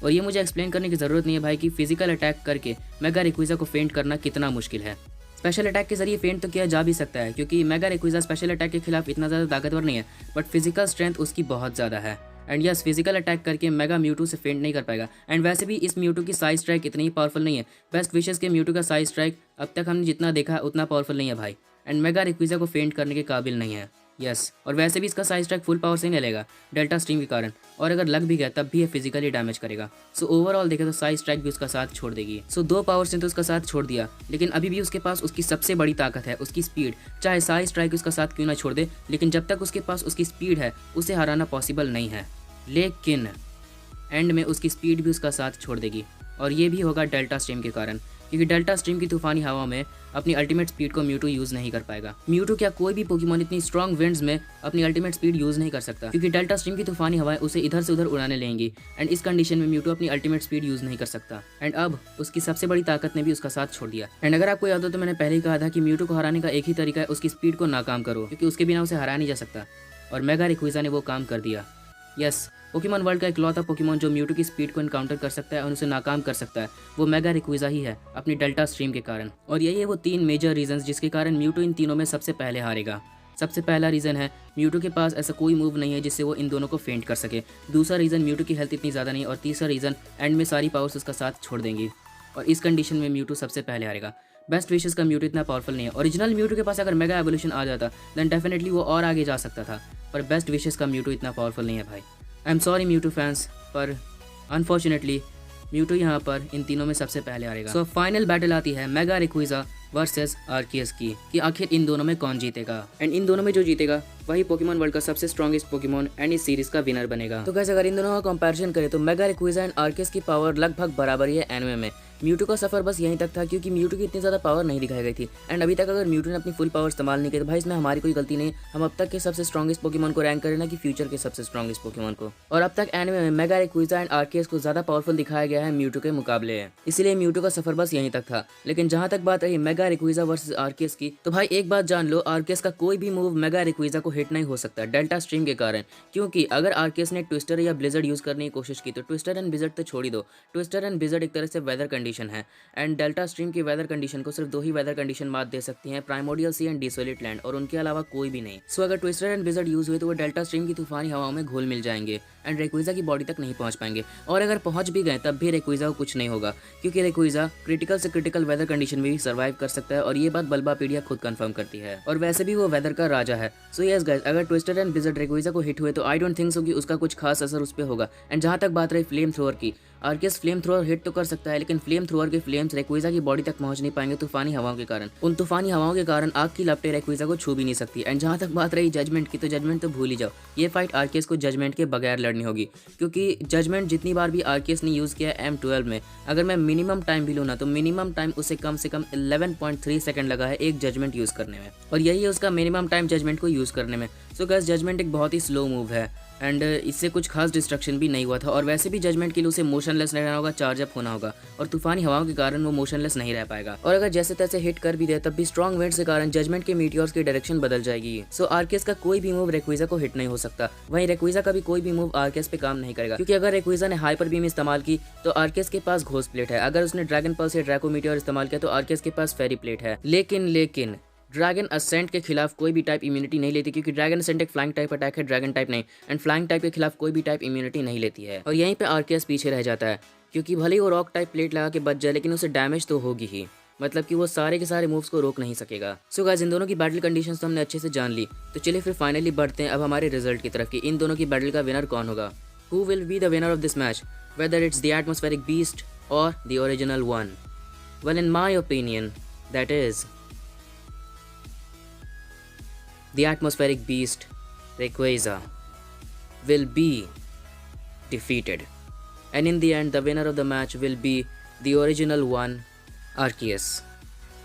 और ये मुझे एक्सप्लेन करने की ज़रूरत नहीं है भाई कि फिजिकल अटैक करके मेगा रेक्विज़ा को फेंट करना कितना मुश्किल है। स्पेशल अटैक के जरिए फेंट तो किया जा भी सकता है, क्योंकि मेगा रेक्विज़ा स्पेशल अटैक के खिलाफ इतना ज़्यादा ताकतवर नहीं है, बट फिजिकल स्ट्रेंथ उसकी बहुत ज़्यादा है। एंड यस, फिजिकल अटैक करके मेगा म्यूटू से फेंट नहीं कर पाएगा। एंड वैसे भी इस म्यूटू की साई स्ट्राइक इतनी ही पावरफुल नहीं है। बेस्ट विशेस के म्यूटू का साई स्ट्राइक अब तक हमने जितना देखा है उतना पावरफुल नहीं है भाई, एंड मेगा रेक्विज़ा को फेंट करने के काबिल नहीं है। यस, और वैसे भी इसका साई स्ट्राइक फुल पावर से नहीं लेगा डेल्टा स्ट्रीम के कारण, और अगर लग भी गया तब भी ये फिजिकली डैमेज करेगा। सो ओवरऑल देखे तो साई स्ट्राइक भी उसका साथ छोड़ देगी। सो 2 पावर्स ने तो उसका साथ छोड़ दिया, लेकिन अभी भी उसके पास उसकी सबसे बड़ी ताकत है, उसकी स्पीड। चाहे साई स्ट्राइक उसका साथ क्यों ना छोड़ दे, लेकिन जब तक उसके पास उसकी स्पीड है उसे हराना पॉसिबल नहीं है। लेकिन एंड में उसकी स्पीड भी उसका साथ छोड़ देगी। और ये भी होगा डेल्टा स्ट्रीम के कारण, क्योंकि डेल्टा स्ट्रीम की तूफानी हवा में अपनी अल्टीमेट स्पीड को म्यूटू यूज़ नहीं कर पाएगा। म्यूटू क्या कोई भी पोकेमॉन इतनी स्ट्रॉन्ग विंड्स में अपनी अल्टीमेट स्पीड यूज़ नहीं कर सकता, क्योंकि डेल्टा स्ट्रीम की तूफानी हवाएं उसे इधर से उधर उड़ाने लेंगी। एंड इस कंडीशन में म्यूटू अपनी अल्टीमेट स्पीड यूज़ नहीं कर सकता। एंड अब उसकी सबसे बड़ी ताकत ने भी उसका साथ छोड़ दिया। एंड अगर आपको याद हो तो मैंने पहले ही कहा था कि म्यूटू को हराने का एक ही तरीका है उसकी स्पीड को नाकाम करो, क्योंकि उसके बिना उसे हराया नहीं जा सकता। और मेगा रेक्विज़ा ने वो काम कर दिया। यस, पोकेमॉन वर्ल्ड का इकलौता पोकेमॉन जो म्यूटू की स्पीड को इनकाउंटर कर सकता है और उसे नाकाम कर सकता है वो मेगा रेक्विज़ा ही है, अपनी डेल्टा स्ट्रीम के कारण। और यही है वो 3 मेजर रीजंस जिसके कारण म्यूटू इन तीनों में सबसे पहले हारेगा। सबसे पहला रीज़न है म्यूटू के पास ऐसा कोई मूव नहीं है जिससे वो इन दोनों को फेंट कर सके। दूसरा रीज़न म्यूटू की हेल्थ इतनी ज़्यादा नहीं। और तीसरा रीज़न एंड में सारी पावर्स उसका साथ छोड़ देंगी। और इस कंडीशन में म्यूटू सबसे पहले हारेगा। बेस्ट विशेस का म्यूटू इतना पावरफुल नहीं है। ओरिजिनल म्यूटू के पास अगर मेगा एवोल्यूशन आ जाता देन डेफिनेटली वो और आगे जा सकता था, पर बेस्ट विशेस का म्यूटू इतना पावरफुल नहीं है भाई। I am sorry Mewtwo fans, पर अनफॉर्चुनेटली म्यूटू यहाँ पर इन तीनों में सबसे पहले हारेगा। सो फाइनल बैटल आती है मेगा रेक्विज़ा वर्सेस आर्कियस की, कि आखिर इन दोनों में कौन जीतेगा। एंड इन दोनों में जो जीतेगा वही पोकेमॉन वर्ल्ड का सबसे स्ट्रॉन्गेस्ट पोकेमॉन एंड इस सीरीज का विनर बनेगा। तो कैसे अगर इन दोनों का कंपैरिजन करें तो मेगा रेक्विज़ा एंड आर्कियस की पावर लगभग बराबर ही है एनिमे में। म्यूटू का सफर बस यहीं तक था क्योंकि म्यूटू की इतनी ज़्यादा पावर नहीं दिखाई गई थी। एंड अभी तक अगर म्यूटू ने अपनी फुल पावर इस्तेमाल नहीं की तो भाई इसमें हमारी कोई गलती नहीं। हम अब तक के सबसे स्ट्रॉन्गेस्ट पोकेमॉन को रैंक करें ना कि फ्यूचर के सबसे स्ट्रॉन्गेस्ट पोकेमॉन को। और अब तक एनिमे में मेगा रेक्विज़ा एंड आर्कियस को ज़्यादा पावरफुल दिखाया गया है म्यूटू के मुकाबले, इसीलिए म्यूटू का सफर बस यहीं तक था। लेकिन जहाँ तक बात रही मेगा रेक्विज़ा वर्सेस आर्कियस की, तो भाई एक बात जान लो, आर्कियस का कोई भी मूव मेगा रेक्विज़ा को हिट नहीं हो सकता डेल्टा स्ट्रीम के कारण। क्योंकि अगर आर्कियस ने ट्विस्टर या ब्लिजर्ड यूज़ करने की कोशिश की तो ट्विस्टर एंड ब्लिजर्ड तो छोड़ ही दो, ट्विस्टर एंड ब्लिजर्ड एक तरह से वेदर कंडीशन है। एंड डेल्टा स्ट्रीम की वेदर कंडीशन को सिर्फ 2 ही वेदर कंडीशन मात दे सकती हैं, प्राइमोर्डियल सी एंड डिसोलिट लैंड, और उनके अलावा कोई भी नहीं। सो अगर ट्विस्टर एंड ब्लिजर्ड यूज हुए तो वो डेल्टा स्ट्रीम की तूफानी हवाओं में घुल मिल जाएंगे एंड रेक्विज़ा की बॉडी तक नहीं पहुंच पाएंगे। और अगर पहुंच भी गए तब भी रेक्विज़ा को कुछ नहीं होगा, क्योंकि रेक्विज़ा क्रिटिकल से क्रिटिकल वेदर कंडीशन में भी सर्वाइव कर सकता है। और ये बात बल्बापीडिया खुद कंफर्म करती है, और वैसे भी वो वेदर का राजा है। सो यस गाइस, अगर ट्विस्टर एंड ब्लिजर्ड रेक्विज़ा को हिट हुए तो आई डोंट थिंक सो कि उसका कुछ खास असर उस पर होगा। एंड जहाँ तक बात रही फ्लेम थ्रोअर की, आर्कियस फ्लेम थ्रोअर हिट तो कर सकता है, लेकिन फ्लेम थ्रोअर के फ्लेम्स रेक्विज़ा की बॉडी तक पहुंच नहीं पाएंगे तूफानी हवाओं के कारण। उन तूफानी हवाओं के कारण आग की लपटें रेक्विज़ा को छू भी नहीं सकती। एंड जहाँ तक बात रही जजमेंट की, तो जजमेंट तो भूल ही जाओ, ये फाइट आर्कियस को जजमेंट के बगैर लड़नी होगी। क्योंकि जजमेंट जितनी बार भी आर्कियस ने यूज़ किया है M12 में, अगर मैं मिनिमम टाइम भी लूँ ना तो मिनिमम टाइम उसे कम से कम 11.3 सेकंड लगा है एक जजमेंट यूज़ करने में, और यही है उसका मिनिमम टाइम जजमेंट को यूज़ करने में। सो गाइस, जजमेंट एक बहुत ही स्लो मूव है एंड इससे कुछ खास डिस्ट्रक्शन भी नहीं हुआ था। और वैसे भी जजमेंट के लिए उसे मोशनलेस रहना होगा, चार्ज अप होना होगा, और तूफानी हवाओं के कारण वो मोशनलेस नहीं रह पाएगा। और अगर जैसे तैसे हिट कर भी दे तब भी स्ट्रॉन्ग विंड्स के कारण जजमेंट के मीटियोर्स की डायरेक्शन बदल जाएगी। सो आर्कियस का कोई भी मूव रेक्विज़ा को हिट नहीं हो सकता। वहीं रेक्विज़ा का भी कोई भी मूव आर्कियस पे काम नहीं करेगा, क्योंकि अगर रेक्विज़ा ने हाइपर बीम इस्तेमाल की तो आर्कियस के पास घोस्ट प्लेट है। अगर उसने ड्रैगन पल्स या ड्रैको मीटियोर इस्तेमाल किया तो आर्कियस के पास फेरी प्लेट है। लेकिन ड्रैगन असेंट के खिलाफ कोई भी टाइप इम्यूनिटी नहीं लेती, क्योंकि ड्रैगन असेंट एक फ्लाइंग टाइप अटैक है, ड्रैगन टाइप नहीं। एंड फ्लाइंग टाइप के खिलाफ कोई भी टाइप इम्यूनिटी नहीं लेती है। और यहीं पे आर्कियस पीछे रह जाता है, क्योंकि भले ही वो रॉक टाइप प्लेट लगा के बच जाए लेकिन उसे डैमेज तो होगी ही, मतलब कि वो सारे के सारे मूव्स को रोक नहीं सकेगा। सो गाइस, इन दोनों की बैटल कंडीशंस तो हमने अच्छे से जान ली, तो चलिए फिर फाइनली बढ़ते हैं अब हमारे रिजल्ट की तरफ कि इन दोनों की बैटल का विनर कौन होगा। Who will be the winner of this match, whether it's the atmospheric beast और the original one? Well, in my opinion that is the atmospheric beast Rayquaza will be defeated, and in the end the winner of the match will be the original one, Arceus.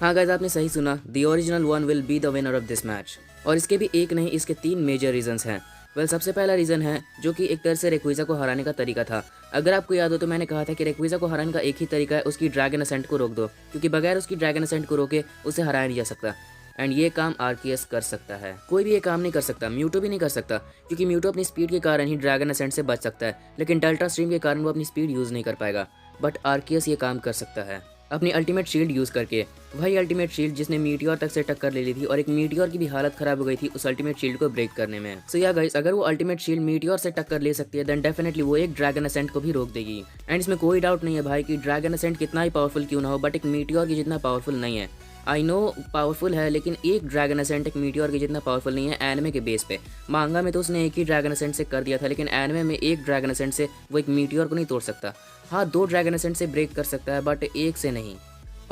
हाँ guys, आपने सही सुना, the original one will be the winner of this match। और इसके भी एक नहीं, इसके 3 मेजर रीजंस हैं। वेल, सबसे पहला रीज़न है जो कि एक तरह से रेक्विज़ा को हराने का तरीका था। अगर आपको याद हो तो मैंने कहा था कि रेक्विज़ा को हराने का एक ही तरीका है, उसकी ड्रैगन असेंट को रोक दो, क्योंकि बगैर उसकी ड्रैगन असेंट को रोके उसे हराया नहीं जा सकता। एंड ये काम आर्कियस कर सकता है, कोई भी ये काम नहीं कर सकता। म्यूटो भी नहीं कर सकता, क्योंकि म्यूटो अपनी स्पीड के कारण ही ड्रैगन असेंट से बच सकता है, लेकिन डेल्टा स्ट्रीम के कारण वो अपनी स्पीड यूज़ नहीं कर पाएगा। बट आर्कियस ये काम कर सकता है अपनी अल्टीमेट शील्ड यूज़ करके, वही अल्टीमेट शील्ड जिसने मीटियोर तक से टक्कर ले ली थी और एक मीटियोर की भी हालत खराब हो गई थी उस अल्टीमेट शील्ड को ब्रेक करने में। सो या गाइस, अगर वो अल्टीमेट शील्ड मीटियोर से टक्कर ले सकती है देन डेफिनेटली वो एक ड्रैगन असेंट को भी रोक देगी। एंड इसमें कोई डाउट नहीं है भाई कि ड्रैगन असेंट कितना ही पावरफुल क्यों ना हो, बट एक मीटियोर की जितना पावरफुल नहीं है। आई नो पावरफुल है, लेकिन एक ड्रैगन असेंट एक मीटियोर के जितना पावरफुल नहीं है एनिमे के बेस पे। मांगा में तो उसने एक ही ड्रैगन असेंट से कर दिया था, लेकिन एनिमे में एक ड्रैगन असेंट से वो एक मीटियोर को नहीं तोड़ सकता। हाँ, 2 ड्रैगन असेंट से ब्रेक कर सकता है, बट एक से नहीं।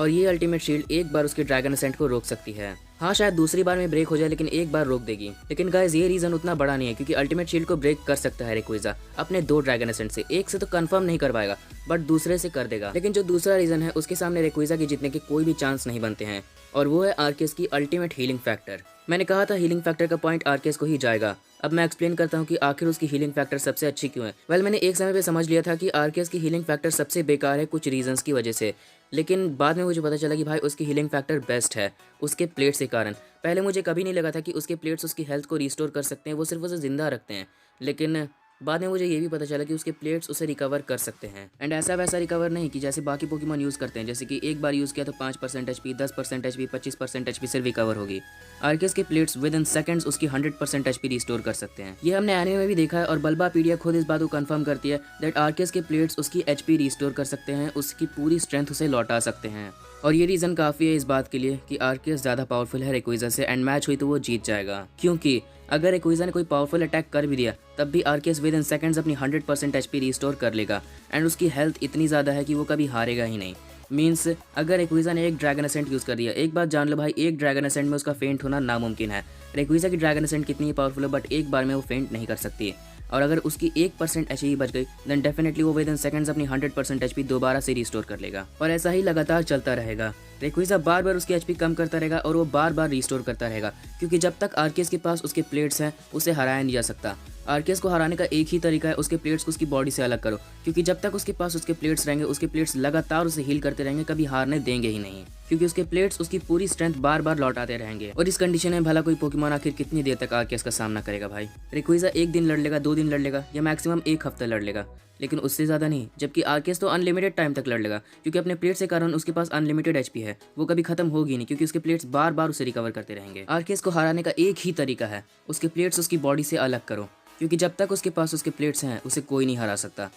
और ये अल्टीमेट शील्ड एक बार उसके ड्रैगन असेंट को रोक सकती है। हाँ, शायद दूसरी बार में ब्रेक हो जाए, लेकिन एक बार रोक देगी। लेकिन गाइस ये रीजन उतना बड़ा नहीं है, क्योंकि अल्टीमेट शील्ड को ब्रेक कर सकता है रेक्विज़ा अपने 2 ड्रैगन असेंट से। एक से तो कंफर्म नहीं कर पाएगा, बट दूसरे से कर देगा। लेकिन जो दूसरा रीजन है, उसके सामने रेक्विज़ा के जीतने के कोई भी चांस नहीं बनते हैं, और वो है आर्केस की अल्टीमेट हीलिंग फैक्टर। मैंने कहा था हीलिंग फैक्टर का पॉइंट आर्केस को ही जाएगा। अब मैं एक्सप्लेन करता हूँ कि आखिर उसकी हीलिंग फैक्टर सबसे अच्छी क्यों है। वेल, मैंने एक समय पे समझ लिया था कि आर्केस की हीलिंग फैक्टर सबसे बेकार है कुछ रीजंस की वजह से, लेकिन बाद में मुझे पता चला कि भाई उसकी हीलिंग फैक्टर बेस्ट है उसके प्लेट्स के कारण। पहले मुझे कभी नहीं लगा था कि उसके प्लेट्स उसकी हेल्थ को रिस्टोर कर सकते हैं, वो सिर्फ उसे जिंदा रखते हैं। लेकिन बाद में मुझे ये भी पता चला कि उसके प्लेट्स उसे रिकवर कर सकते हैं। एंड ऐसा वैसा रिकवर नहीं कि जैसे बाकी पोकेमॉन यूज़ करते हैं, जैसे कि एक बार यूज़ किया तो 5% HP, 10% HP, 25% HP से रिकवर होगी। आर्केस के प्लेट्स विद इन सेकंड्स उसकी 100% HP रिस्टोर कर सकते हैं। ये हमने एनीमे में भी देखा है, और बल्बापीडिया खुद इस बात को कंफर्म करती है दैट आर्केस के प्लेट्स उसकी HP रिस्टोर कर सकते हैं, उसकी पूरी स्ट्रेंथ उसे लौटा सकते हैं। और ये रीज़न काफ़ी है इस बात के लिए कि आर्केस ज़्यादा पावरफुल है रेक्विज़ा से, एंड मैच हुई तो वो जीत जाएगा। क्योंकि अगर रेक्विज़ा ने कोई पावरफुल अटैक कर भी दिया, तब भी आर्केस विद इन सेकंड्स अपनी 100% HP रिस्टोर कर लेगा, एंड उसकी हेल्थ इतनी ज़्यादा है कि वो कभी हारेगा ही नहीं। मीन्स अगर रेक्विज़ा ने एक ड्रैगन असेंट यूज़ कर दिया, एक बात जान लो भाई, एक ड्रैगन असेंट में उसका फेंट होना नामुमकिन है। रेक्विज़ा की ड्रैगन असेंट कितनी पावरफुल है, बट एक बार में वो फेंट नहीं कर सकती। और अगर उसकी 1% HP बच गई, देन डेफिनेटली वो विद इन सेकंड्स अपनी 100% HP दोबारा से रिस्टोर कर लेगा, और ऐसा ही लगातार चलता रहेगा। रेक्विज़ा बार बार उसकी HP कम करता रहेगा और वो बार बार रिस्टोर करता रहेगा, क्योंकि जब तक आर्केस के पास उसके प्लेट्स हैं, उसे हराया नहीं जा सकता। आर्केस को हराने का एक ही तरीका है, उसके प्लेट्स को उसकी बॉडी से अलग करो, क्योंकि जब तक उसके पास उसके प्लेट्स रहेंगे, उसके प्लेट्स लगातार उसे हील करते रहेंगे, कभी हारने देंगे ही नहीं, क्योंकि उसके प्लेट्स उसकी पूरी स्ट्रेंथ बार बार लौटाते रहेंगे। और इस कंडीशन में भला कोई पोकेमॉन आखिर कितनी देर तक आर्केस का सामना करेगा भाई। रेक्विज़ा एक दिन लड़ लेगा, 2 दिन लड़ लेगा, या मैक्सिमम 1 हफ्ता लड़ लेगा, लेकिन उससे ज़्यादा नहीं। जबकि आर्केस तो अनलिमिटेड टाइम तक लड़ लेगा, क्योंकि अपने प्लेट्स के कारण उसके पास अनलिमिटेड HP है, वो कभी खत्म होगी नहीं, क्योंकि उसके प्लेट्स बार बार उसे रिकवर करते रहेंगे। आर्केस को हराने का एक ही तरीका है, उसके प्लेट्स उसकी बॉडी से अलग करो, क्योंकि जब तक उसके पास उसके प्लेट्स हैं, उसे कोई नहीं हरा सकता।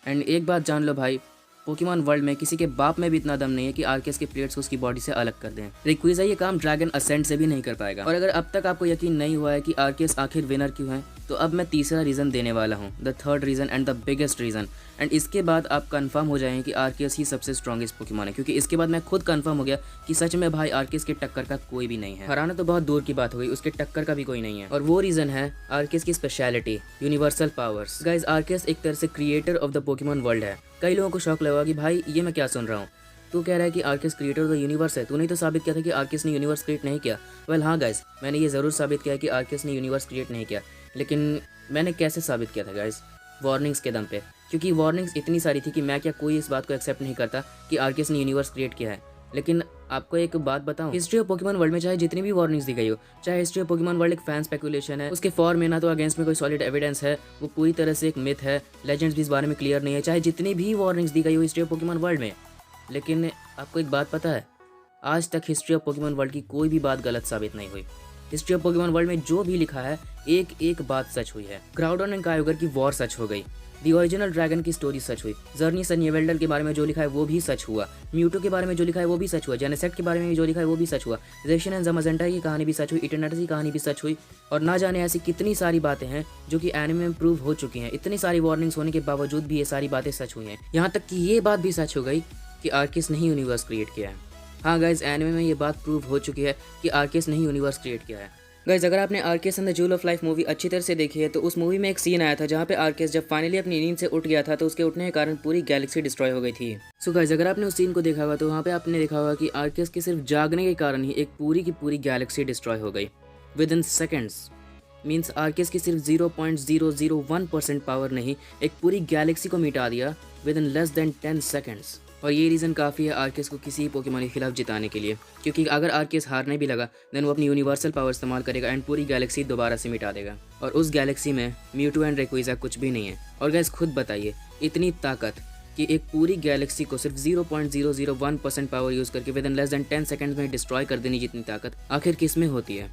एंड एक बात जान लो भाई, पोकेमॉन वर्ल्ड में किसी के बाप में भी इतना दम नहीं है कि आर्केस के प्लेट्स को उसकी बॉडी से अलग कर दें। रेक्विज़ा ये काम ड्रैगन असेंट से भी नहीं कर पाएगा। और अगर अब तक आपको यकीन नहीं हुआ है कि आर्केस आखिर विनर क्यों है, तो अब मैं तीसरा रीज़न देने वाला हूँ, the third reason and the biggest reason. And इसके बाद आप कंफर्म हो जाएंगे कि आर्केस ही सबसे स्ट्रॉन्गेस्ट पोकेमॉन है, क्योंकि इसके बाद मैं खुद कंफर्म हो गया कि सच में भाई आर्केस के टक्कर का कोई भी नहीं है। हराना तो बहुत दूर की बात हो गई, उसके टक्कर का भी कोई नहीं है। और वो रीज़न है आर्केस की स्पेशलिटी, यूनिवर्सल पावर्स। गाइज, आर्केस एक तरह से creator of the Pokemon world है। कई लोगों को शौक लगा कि भाई ये मैं क्या सुन रहा हूँ, तू कह रहा है कि आर्केस क्रिएटर ऑफ द यूनिवर्स है, तूने तो साबित किया था कि आर्केस ने यूनिवर्स क्रिएट नहीं किया। वेल हाँ गाइज, मैंने ये ज़रूर साबित किया कि आर्केस ने यूनिवर्स क्रिएट नहीं किया, लेकिन मैंने कैसे साबित किया था गाइज? वार्निंग्स के दम पे, क्योंकि वार्निंग्स इतनी सारी थी कि मैं क्या कोई इस बात को एक्सेप्ट नहीं करता कि आर्केस ने यूनिवर्स क्रिएट किया है। लेकिन आपको एक बात बताऊं, हिस्ट्री ऑफ पोकेमॉन वर्ल्ड में चाहे जितनी भी वार्निंग्स दी गई हो, चाहे हिस्ट्री ऑफ पोकेमॉन वर्ल्ड एक फैन स्पेकुलेशन है, उसके फॉर में ना तो अगेंस्ट में कोई सॉलिड एविडेंस है, वो पूरी तरह से एक मिथ है, लेजेंड्स भी इस बारे में क्लियर नहीं है, चाहे जितनी भी वार्निंग्स दी गई हो हिस्ट्री ऑफ पोकेमॉन वर्ल्ड में, लेकिन आपको एक बात पता है, आज तक हिस्ट्री ऑफ पोकेमॉन वर्ल्ड की कोई भी बात गलत साबित नहीं हुई। हिस्ट्री ऑफ पोकेमॉन वर्ल्ड में जो भी लिखा है, एक एक बात सच हुई है। ग्राउडन एंड कायोगर की वॉर सच हो गई, दी ओरिजिनल ड्रैगन की स्टोरी सच हुई, जर्नी सन्यवेल्डल के बारे में जो लिखा है वो भी सच हुआ, म्यूटो के बारे में जो लिखा है वो भी सच हुआ, जेनेसेक्ट के बारे में जो लिखा है वो भी सच हुआ, ज़ेशियन एंड ज़माज़ेंटा की कहानी भी सच हुई, इटरनेटस की कहानी भी सच हुई, और ना जाने ऐसी कितनी सारी बातें हैं जो कि एनिमे में प्रूव हो चुकी हैं। इतनी सारी वार्निंग्स होने के बावजूद भी ये सारी बातें सच हुई हैं, यहाँ तक कि ये बात भी सच हो गई कि आर्केस ने ही यूनिवर्स क्रिएट किया है। हाँ गाइज, एनिमे में ये बात प्रूव हो चुकी है कि आर्केस ने ही यूनिवर्स क्रिएट किया है। गाइज, अगर आपने आर्केस and the jewel of life movie अच्छी तरह से देखी है, तो उस मूवी में एक सीन आया था जहाँ पे आर्केस जब फाइनली अपनी नींद से उठ गया था, तो उसके उठने के कारण पूरी गैलेक्सी डिस्ट्रॉय हो गई थी। सो गाइज, अगर आपने उस सीन को देखा होगा तो वहाँ पे आपने देखा होगा कि आर्केस के सिर्फ जागने के कारण ही एक पूरी की पूरी गैलेक्सी डिस्ट्रॉय हो गई विद इन सेकेंड्स। मीन्स आर्केस की सिर्फ 0.001% पावर नहीं, एक पूरी गैलेक्सी को मिटा दिया with in less than 10 seconds. और ये रीज़न काफ़ी है आर्केस को किसी पोकेमॉन के खिलाफ जिताने के लिए, क्योंकि अगर आर्केस हारने भी लगा, देन वो अपनी यूनिवर्सल पावर इस्तेमाल करेगा एंड पूरी गैलेक्सी दोबारा से मिटा देगा। और उस गैलेक्सी में म्यूटो एंड रेक्विज़ा कुछ भी नहीं है। और गाइस, खुद बताइए, इतनी ताकत कि एक पूरी गैलेक्सी को सिर्फ 0.001% पावर यूज़ करके with in less than 10 seconds में डिस्ट्रॉय कर देने जितनी ताकत आखिर किस में होती है?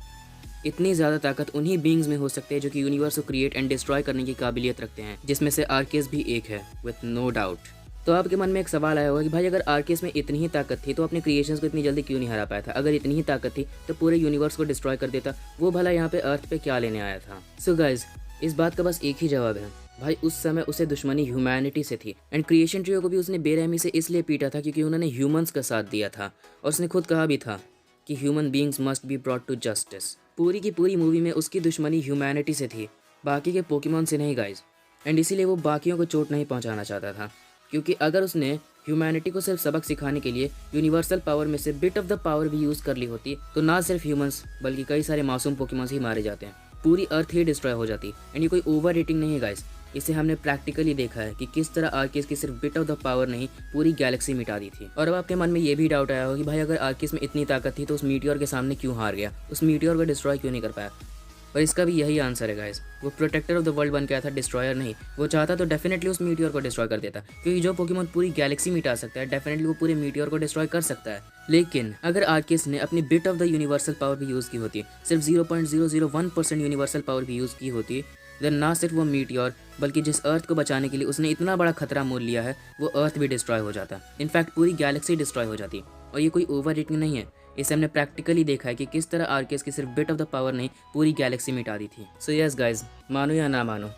इतनी ज़्यादा ताकत उन्हीं बींग्स में हो सकती है जो कि यूनिवर्स को क्रिएट एंड डिस्ट्रॉय करने की काबिलियत रखते हैं, जिसमें से आर्केस भी एक है, विथ नो डाउट। तो आपके मन में एक सवाल आया होगा कि भाई अगर आर्केस में इतनी ही ताकत थी तो अपने क्रिएशंस को इतनी जल्दी क्यों नहीं हरा पाया था? अगर इतनी ही ताकत थी तो पूरे यूनिवर्स को डिस्ट्रॉय कर देता, वो भला यहाँ पे अर्थ पे क्या लेने आया था? सो गाइज, इस बात का बस एक ही जवाब है, भाई उस समय उसे दुश्मनी ह्यूमैनिटी से थी एंड क्रिएशन ट्रियो को भी उसने बेरहमी से इसलिए पीटा था क्योंकि उन्होंने ह्यूमंस का साथ दिया था और उसने खुद कहा भी था कि human beings must be brought to justice. पूरी की पूरी मूवी में उसकी दुश्मनी ह्यूमैनिटी से थी, बाकी के पोकेमॉन से नहीं गाइज। एंड इसीलिए वो बाकियों को चोट नहीं पहुंचाना चाहता था, क्योंकि अगर उसने ह्यूमैनिटी को सिर्फ सबक सिखाने के लिए यूनिवर्सल पावर में से बिट ऑफ द पावर भी यूज़ कर ली होती तो ना सिर्फ ह्यूमंस बल्कि कई सारे मासूम पोकेमॉन्स ही मारे जाते हैं, पूरी अर्थ ही डिस्ट्रॉय हो जाती। एंड ये कोई ओवर रेटिंग नहीं है गाइस, इसे हमने प्रैक्टिकली देखा है कि किस तरह आर्कियस की सिर्फ बिट ऑफ द पावर नहीं पूरी गैलेक्सी मिटा दी थी। और अब आपके मन में ये भी डाउट आया होगा कि भाई अगर आर्कियस में इतनी ताकत थी तो उस मीटियोर के सामने क्यों हार गया, उस मीटियोर को डिस्ट्रॉय क्यों नहीं कर पाया। और इसका भी यही आंसर है गाइस, वो प्रोटेक्टर ऑफ द वर्ल्ड बन के आया था, डिस्ट्रॉयर नहीं। वो चाहता तो डेफिनेटली उस मीटियोर को डिस्ट्रॉय कर देता, क्योंकि जो पोकेमॉन पूरी गैलेक्सी मिटा सकता है डेफिनेटली वो पूरे मीटियोर को डिस्ट्रॉय कर सकता है। लेकिन अगर आर्कियस ने अपनी bit of the universal power भी यूज़ की होती, सिर्फ 0.001% यूनिवर्सल पावर भी यूज़ की होती, देन ना सिर्फ वो मीटियोर बल्कि जिस अर्थ को बचाने के लिए उसने इतना बड़ा खतरा मोल लिया है वो अर्थ भी डिस्ट्रॉय हो जाता। इनफैक्ट पूरी गैलेक्सी डिस्ट्रॉय हो जाती। और ये कोई ओवर रेटिंग नहीं है, इसे हमने प्रैक्टिकली देखा है कि किस तरह आर्कियस की सिर्फ बिट ऑफ द पावर नहीं पूरी गैलेक्सी मिटा दी थी। सो यस गाइज, मानो या ना मानो,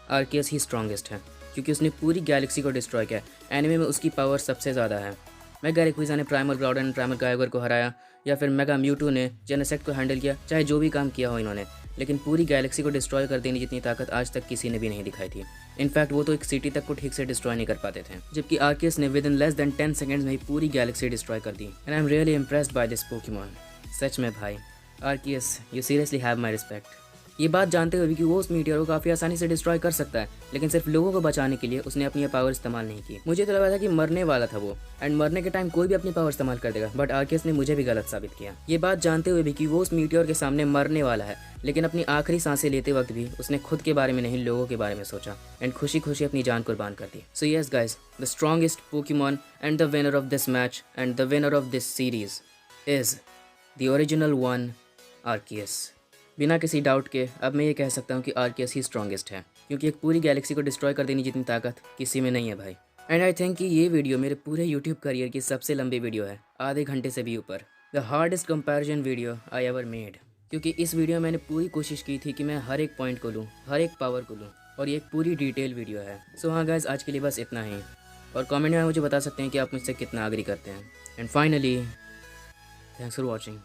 आर्कियस ही स्ट्रॉन्गेस्ट है, क्योंकि उसने पूरी गैलेक्सी को डिस्ट्रॉय किया। एनिमे में उसकी पावर सबसे ज़्यादा है। मेगा रेक्विज़ा ने primal Groudon and primal Geiger को हराया, या फिर मेगा म्यूटू ने जेनेसेक्ट को हैंडल किया, चाहे जो भी काम किया हो इन्होंने, लेकिन पूरी गैलेक्सी को डिस्ट्रॉय कर देने जितनी ताकत आज तक किसी ने भी नहीं दिखाई थी। इनफैक्ट वो तो एक सिटी तक को ठीक से डिस्ट्रॉय नहीं कर पाते थे, जबकि आर्कियस ने within less than 10 seconds में ही पूरी गैलेक्सी डिस्ट्रॉय कर दी। And I am really impressed by this Pokemon. सच में भाई, Arceus you seriously have my respect. ये बात जानते हुए भी कि वो उस मीटियोर को काफ़ी आसानी से डिस्ट्रॉय कर सकता है, लेकिन सिर्फ लोगों को बचाने के लिए उसने अपनी पावर इस्तेमाल नहीं की। मुझे तो लगा था कि मरने वाला था वो, एंड मरने के टाइम कोई भी अपनी पावर इस्तेमाल कर देगा, बट आर्कियस ने मुझे भी गलत साबित किया। ये बात जानते हुए भी कि वो उस मीटियोर के सामने मरने वाला है, लेकिन अपनी आखिरी सांसें लेते वक्त भी उसने खुद के बारे में नहीं लोगों के बारे में सोचा एंड खुशी खुशी अपनी जान कुर्बान कर दी। So yes guys, the strongest Pokemon and the winner of this match and the winner of this series is the original one, Arceus. बिना किसी डाउट के अब मैं ये कह सकता हूँ कि आर्कियस ही स्ट्रॉन्गेस्ट है, क्योंकि एक पूरी गैलेक्सी को डिस्ट्रॉय कर देने जितनी ताकत किसी में नहीं है भाई। एंड आई थिंक कि ये वीडियो मेरे पूरे यूट्यूब करियर की सबसे लंबी वीडियो है, आधे घंटे से भी ऊपर। The hardest comparison video I ever made, क्योंकि इस वीडियो में मैंने पूरी कोशिश की थी कि मैं हर एक पॉइंट को लूँ, हर एक पावर को लूँ, और ये एक पूरी डिटेल वीडियो है। सो हाँ गाइज, आज के लिए बस इतना ही, और कमेंट में मुझे बता सकते हैं कि आप मुझसे कितना एग्री करते हैं। And finally, thanks for watching.